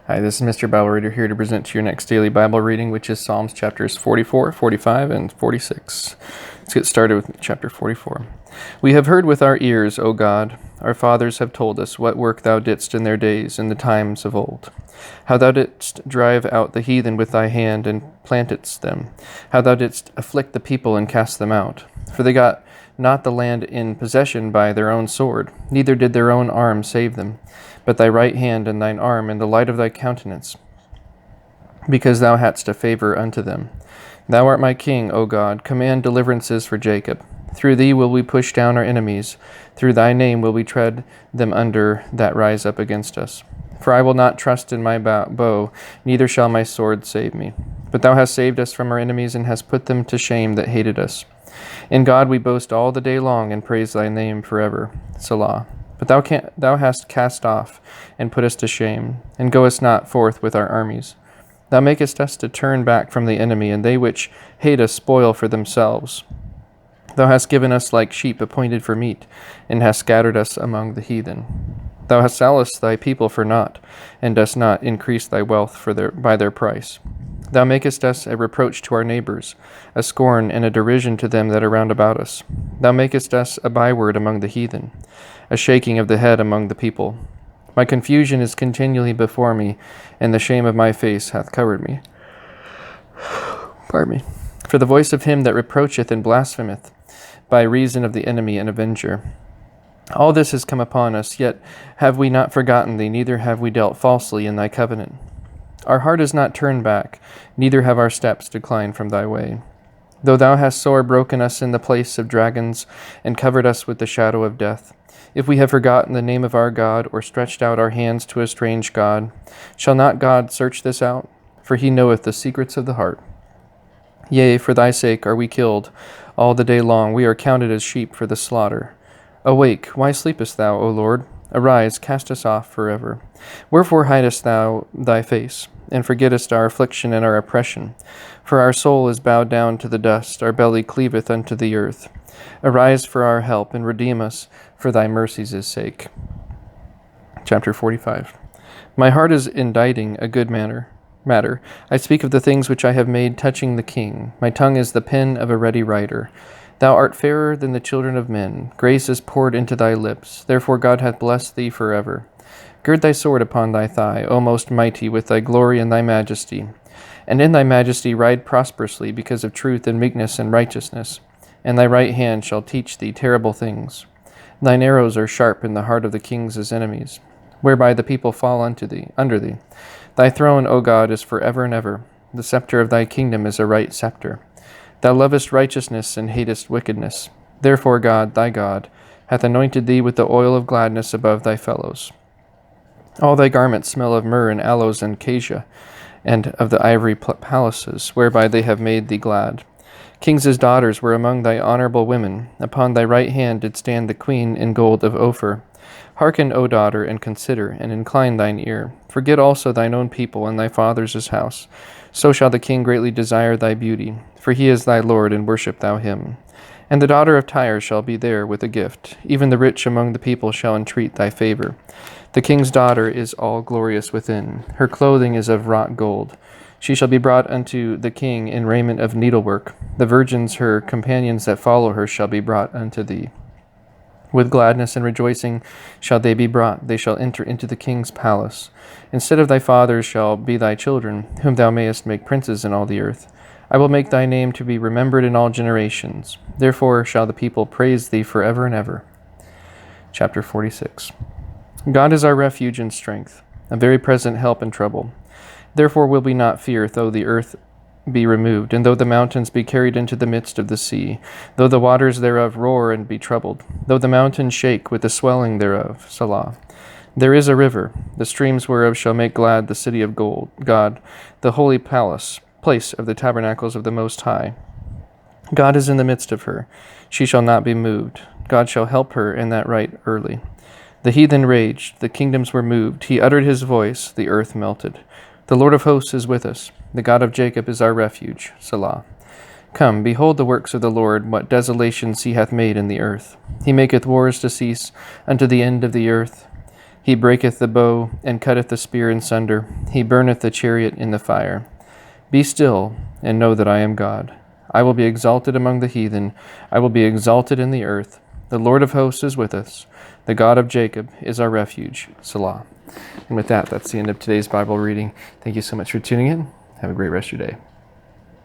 Hi, this is Mr. Bible Reader here to present to your next daily Bible reading, which is Psalms chapters 44, 45, and 46. Let's get started with chapter 44. We have heard with our ears, O God. Our fathers have told us what work thou didst in their days, in the times of old. How thou didst drive out the heathen with thy hand, and plantedst them. How thou didst afflict the people and cast them out. For they got not the land in possession by their own sword, neither did their own arm save them, but thy right hand and thine arm and the light of thy countenance, because thou hadst a favor unto them. Thou art my king, O God, command deliverances for Jacob. Through thee will we push down our enemies, through thy name will we tread them under that rise up against us. For I will not trust in my bow, neither shall my sword save me. But thou hast saved us from our enemies, and hast put them to shame that hated us. In God we boast all the day long, and praise thy name forever. Selah. But thou hast cast off, and put us to shame, and goest not forth with our armies. Thou makest us to turn back from the enemy, and they which hate us spoil for themselves. Thou hast given us like sheep appointed for meat, and hast scattered us among the heathen. Thou hast salaced thy people for naught, and dost not increase thy wealth by their price. Thou makest us a reproach to our neighbors, a scorn and a derision to them that are round about us. Thou makest us a byword among the heathen, a shaking of the head among the people. My confusion is continually before me, and the shame of my face hath covered me. Pardon me. For the voice of him that reproacheth and blasphemeth, by reason of the enemy and avenger. All this has come upon us, yet have we not forgotten thee, neither have we dealt falsely in thy covenant. Our heart is not turned back, neither have our steps declined from thy way. Though thou hast sore broken us in the place of dragons, and covered us with the shadow of death, if we have forgotten the name of our God, or stretched out our hands to a strange God, shall not God search this out? For he knoweth the secrets of the heart. Yea, for thy sake are we killed all the day long, we are counted as sheep for the slaughter. Awake, why sleepest thou, O Lord? Arise, cast us off forever. Wherefore hidest thou thy face, and forgettest our affliction and our oppression? For our soul is bowed down to the dust, our belly cleaveth unto the earth. Arise for our help, and redeem us for thy mercies' sake. Chapter 45. My heart is inditing a good matter. I speak of the things which I have made touching the king. My tongue is the pen of a ready writer. Thou art fairer than the children of men. Grace is poured into thy lips. Therefore God hath blessed thee forever. Gird thy sword upon thy thigh, O most mighty, with thy glory and thy majesty. And in thy majesty ride prosperously, because of truth and meekness and righteousness. And thy right hand shall teach thee terrible things. Thine arrows are sharp in the heart of the king's enemies, whereby the people fall under thee. Thy throne, O God, is forever and ever. The scepter of thy kingdom is a right scepter. Thou lovest righteousness and hatest wickedness. Therefore God, thy God, hath anointed thee with the oil of gladness above thy fellows. All thy garments smell of myrrh and aloes and cassia, and of the ivory palaces, whereby they have made thee glad. Kings' daughters were among thy honorable women. Upon thy right hand did stand the queen in gold of Ophir. Hearken, O daughter, and consider, and incline thine ear. Forget also thine own people and thy father's house. So shall the king greatly desire thy beauty, for he is thy Lord, and worship thou him. And the daughter of Tyre shall be there with a gift. Even the rich among the people shall entreat thy favor. The king's daughter is all glorious within. Her clothing is of wrought gold. She shall be brought unto the king in raiment of needlework. The virgins, her companions that follow her, shall be brought unto thee. With gladness and rejoicing shall they be brought. They shall enter into the king's palace. Instead of thy fathers shall be thy children, whom thou mayest make princes in all the earth. I will make thy name to be remembered in all generations. Therefore shall the people praise thee forever and ever. Chapter 46. God is our refuge and strength, a very present help in trouble. Therefore will we not fear, though the earth be removed, and though the mountains be carried into the midst of the sea, though the waters thereof roar and be troubled, though the mountains shake with the swelling thereof. Selah. There is a river, the streams whereof shall make glad the city of God, the holy place of the tabernacles of the Most High. God is in the midst of her. She shall not be moved. God shall help her in that right early. The heathen raged, the kingdoms were moved. He uttered his voice, the earth melted. The Lord of hosts is with us. The God of Jacob is our refuge. Selah. Come, behold the works of the Lord, what desolations he hath made in the earth. He maketh wars to cease unto the end of the earth. He breaketh the bow, and cutteth the spear in sunder. He burneth the chariot in the fire. Be still, and know that I am God. I will be exalted among the heathen. I will be exalted in the earth. The Lord of hosts is with us. The God of Jacob is our refuge. Selah. And with that, that's the end of today's Bible reading. Thank you so much for tuning in. Have a great rest of your day.